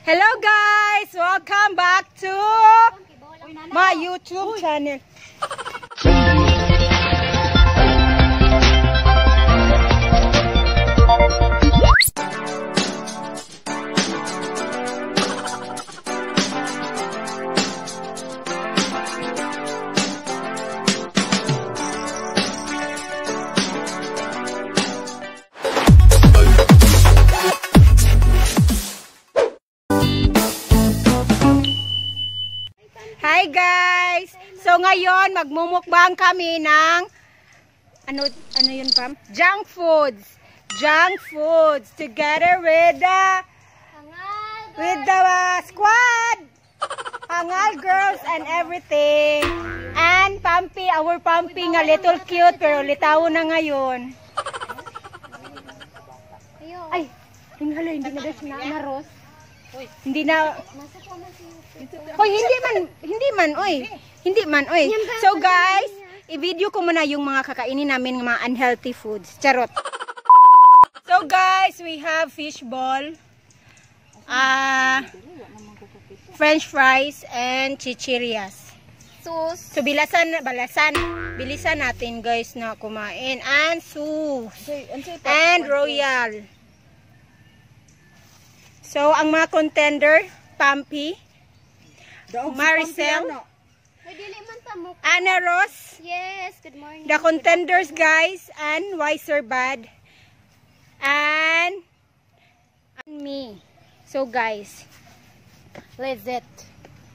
Hello guys! Welcome back to my YouTube channel. Hi guys! So ngayon magmumukbang kami ng ano yun Pam? Junk foods. Junk foods together with the squad. Hangal girls and everything. And Pampi, our Pampi nga little cute pero litaw na ngayon. Ay, hindi na guys na Ros. Hindi na. Hoy, hindi man, oy. So guys, i-video ko muna yung mga kakainin namin ng mga unhealthy foods. Charot. So guys, we have fish ball, French fries, and chichirias. So bilisan natin guys na kumain. And sauce, and royal. So ang mga contender, Pampi, Maricel, Anna Rose, yes, good morning. the contenders guys, and Wiser Bad, and me. So guys, let's it.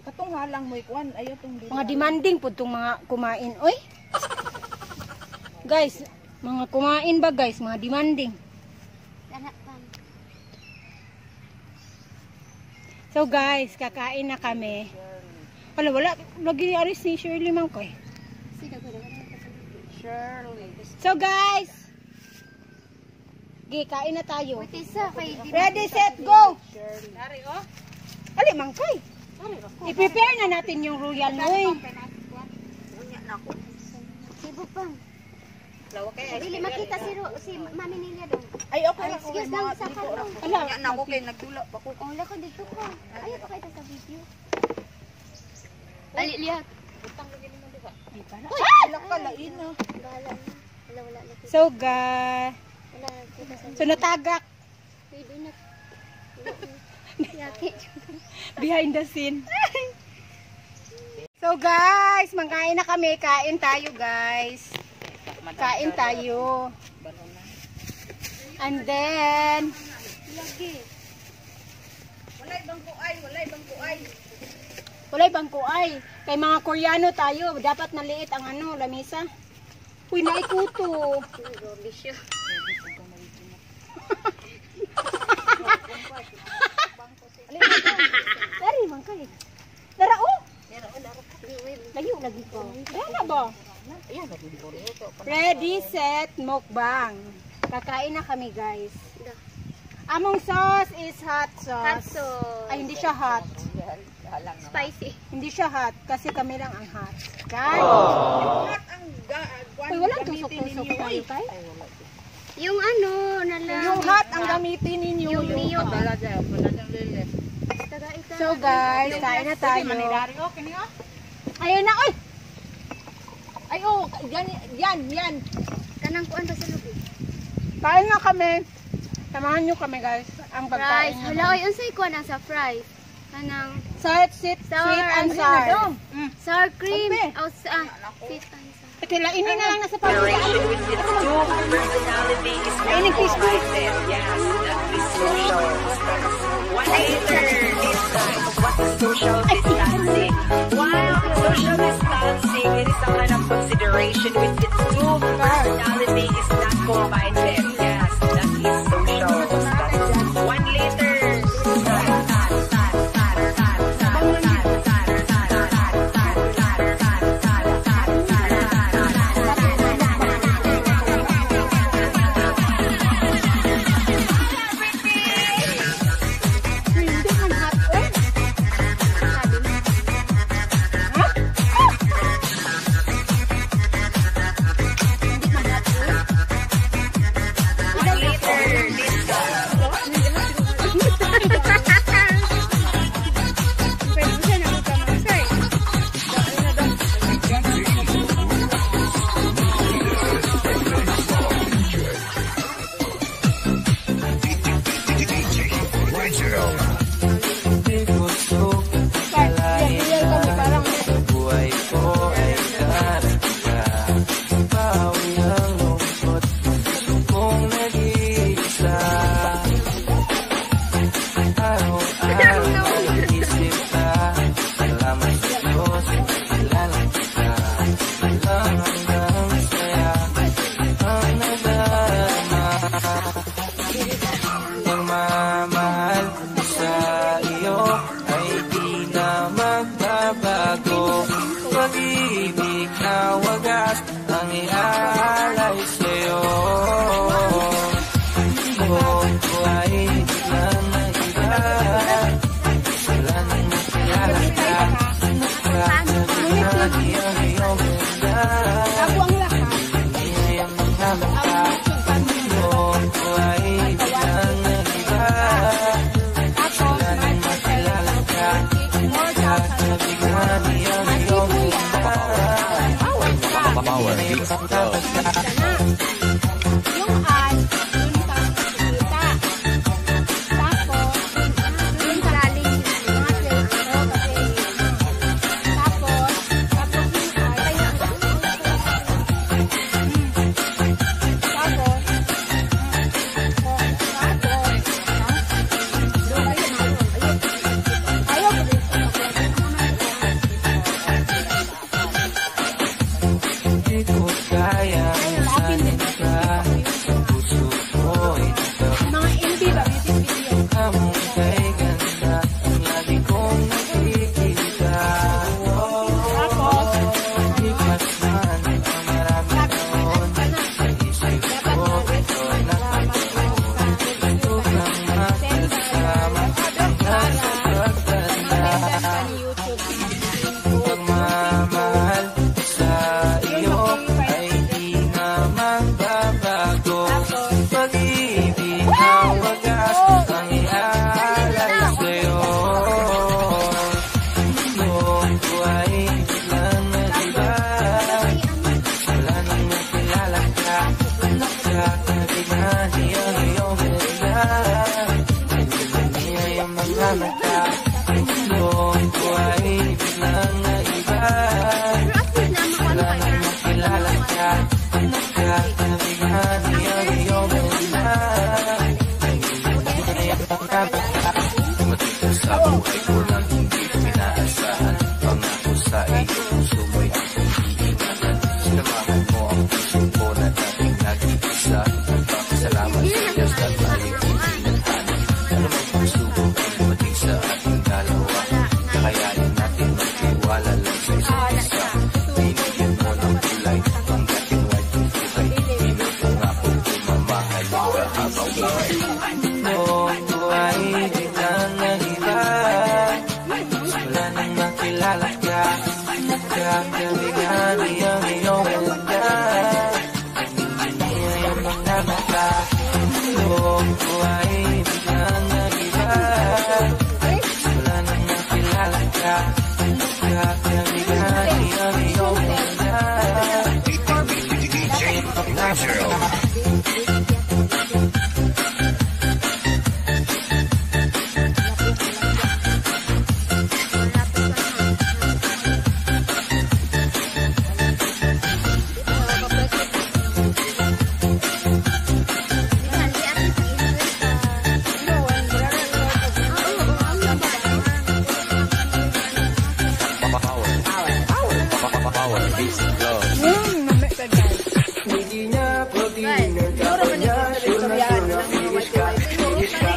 Katong halang mo ikuan, ayo tong Mga demanding po itong mga kumain. Oy! Guys, mga kumain ba guys? Mga demanding. So guys, kakain na kami. Wala. Lagi ni Aris ni Shirley man ko eh. So guys, kain na tayo. Ready, set, go! Ali, mangkay. I-prepare na natin yung royal noy. Sibo pang. Dili makita si Mami Nilia dong. Ay, okay. Excuse lang sa kanong. Ala, nako kay nagtula pa ko. Oh, lako dito ko. Ayaw pa kita sa video. Ali, lihat. Ala ka lain na. Wala. So guys, so natagak. Pwede na. Behind the scene. So guys, mangkain na kami. Kain tayo guys. Kain tayo. And then Walay bangkuay. Kay mga Koreano tayo, dapat naliit ang lamisa. Uy, naikuto. Bisyo. Dari man kay. Dara oh. Lagi ko. Dara ba? Ready, set, mukbang. Kakain na kami guys. Among sauce is hot sauce. Hot sauce. Ay, hindi siya hot. Spicy. Hindi siya hot kasi kami lang ang hot. Guys. Uy, walang tusok-tusok tayo kay. Yung nalang. Yung hot ang gamitin ninyo. Yung niyo. So guys, kain na tayo. Ayun na, oy! Ay, oh, yan. Kanang kuan ba sa lubig? Kain na kami. Samahan nyo kami guys. Ang pagkain Fries. Hala, oy, unsay kuan ang sa fries? Kanang sweet and sour. sour cream. Oh, sweet and sour. Kilainin na lang nasa pagkain. Kainin fish fries. Yes, that is social. 1 liter this time. What is social distancing? While social distancing, it is a kind of consideration with its two personality is not combined. Yes, that is social distancing. 1 liter. Natural. Buhay ko ay darating bawi ang lungkot kung nag-iisa. Araw-araw isip ka, salamat sa Diyos, kilala kita. Lang hanggang saya ang nadarama. Pagmamahal sa iyo ay di na magbabago. Pag-ibig na wagas ang iaalay sa'yo. Buong buhay biglang nag-iba. Wala nang makilala ka. Nakakabigani ang iyong ganda. Hindi ang mga mata. Buong buhay biglang nag-iba. Wala nang makilala ka. Nakakabigani ang iyong ganda. Power Beats Go. Yung ad, dun ka makikita. Tapos, dun sa lalim yung mga trade, tapos yung ad, Di ko kaya masanin ka. Sa puso ko ito. mga MB ba, music video. Among kay ganda ang lagi kong nakikita. Lipas man ang marami taon. Sa isip ko ito'y nakatuon. Ito kang makasama nasa pagtanda. Pagmamahal sa iyo ay di na magbabago. Pag-ibig na wagas ang iaalay sa'yo. Buong buhay biglang nag-iba. Wala nang makilala ka. Nakakabigani ang iyong ganda. Hindi ay ang mga mata. Buong buhay biglang nag-iba. Wala nang makilala ka. Nakakabigani ang iyong ganda. Hindi ay ang mga mata. Dumating ka sa buhay ko nang hindi ko inaasahan. Pangako sa iyo, puso mo'y aking iingatan. Sinamahan mo ang puso ko na dating nag-iisa. Nagpapasalamat sa Diyos at maling pinaghanan. Ano mang pagsubok ang dumating sa ating dalawa. Kakayanin natin magtiwala lang sa isa't isa. Binigyan mo ng kulay ang dating white ng buhay. Pinagpangako ko mamahal mo habang buhay. Buong buhay biglang nag-iba. Wala nang makilala ka. Nakakabigani ang iyong ganda. Hindi ay ang mga mata. Buong buhay biglang nag-iba. Wala nang makilala ka. Nakakabigani ang iyong ganda. Natural. Power Beats Go. Hindi niya pagdinig ako niya. Tunay na pilis ka. Pilis ka.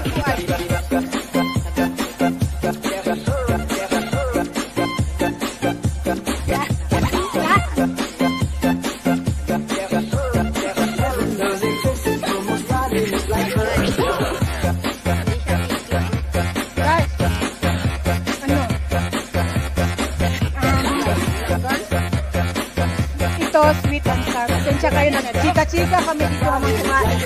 Ito, sweet and sour. Pasensya kayo na chika-chika kami dito naman kumain.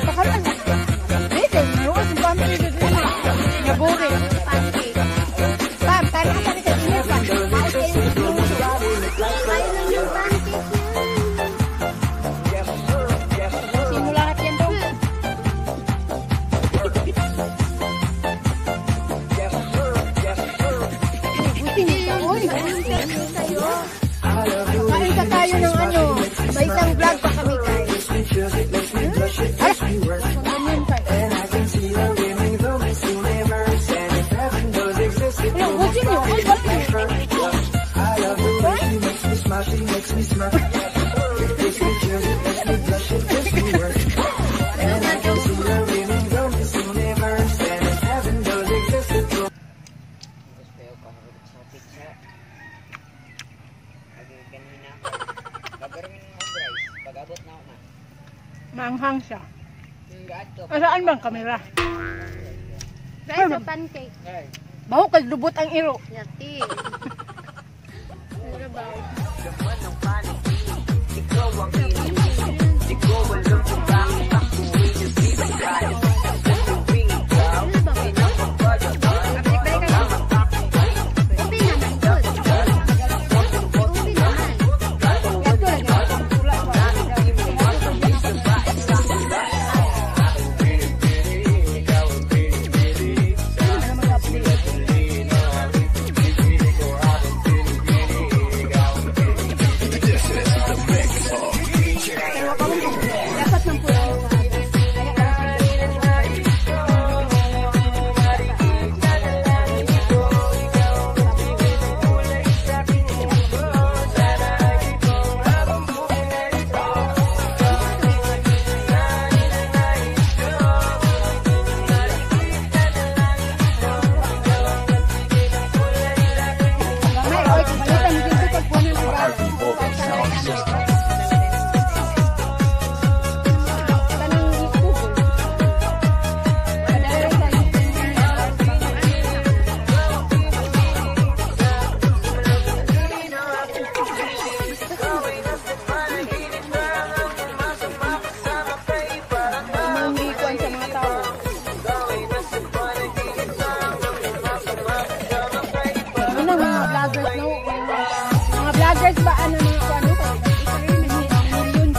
Pakalan. Dito, nuwas yung pamili dito. Naburi. Pam, tayo ka kami sa dinner pa. Simula ka yan doon. Maanghang siya. Saan bang kamera? Guys, sa pancake. Baho kay lubot ang iro. Yati. Ano ba? Mga vloggers ba ano mga ano ko? Million views.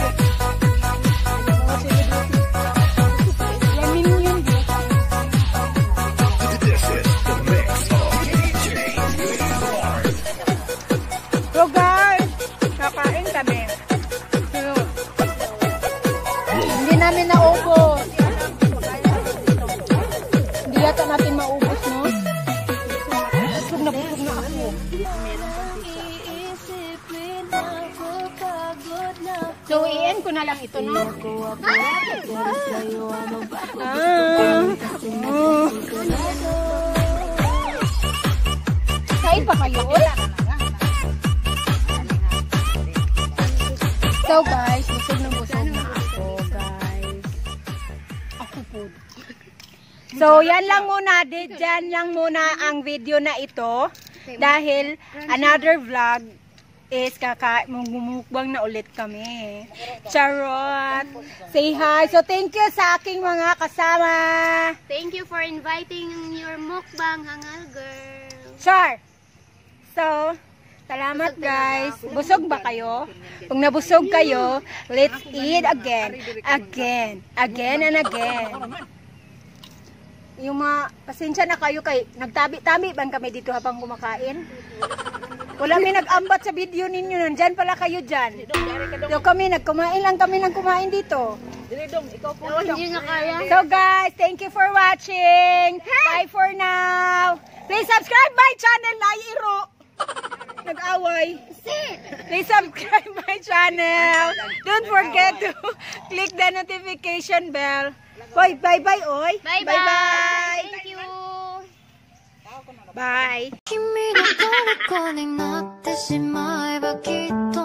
Mga celebrity. Yan million views. So guys, kakain kami. Hindi namin naubos. Hindi yata natin maubos, no? Busog na ako. So, i-end ko na lang ito, no? Kain pa kayo? So, guys, busog na ako, guys. Ako po. So, yan lang muna. Dyan lang muna ang video na ito. Dahil, another vlog is mumukbang na ulit kami. Charot! Say hi! So, thank you sa aking mga kasama. Thank you for inviting your mukbang, Hangal Girl. Char! So, salamat guys. Busog ba kayo? Kung nabusog kayo, let's eat again. Again. Again and again. Yung mga, pasensya na kayo kay, nagtabi-tabi bang kami dito habang kumakain? Wala may nag-ambat sa video ninyo. Nandyan pala kayo dyan. So kami, kumain lang kami ng kumain dito. Hindi na kaya. So guys, thank you for watching. Bye for now. Please subscribe my channel, Lairo. Nag-away. Please subscribe my channel. Don't forget to click the notification bell. Bye bye bye oy. Bye bye. Thank you. Bye. 君の虜になってしまえばきっと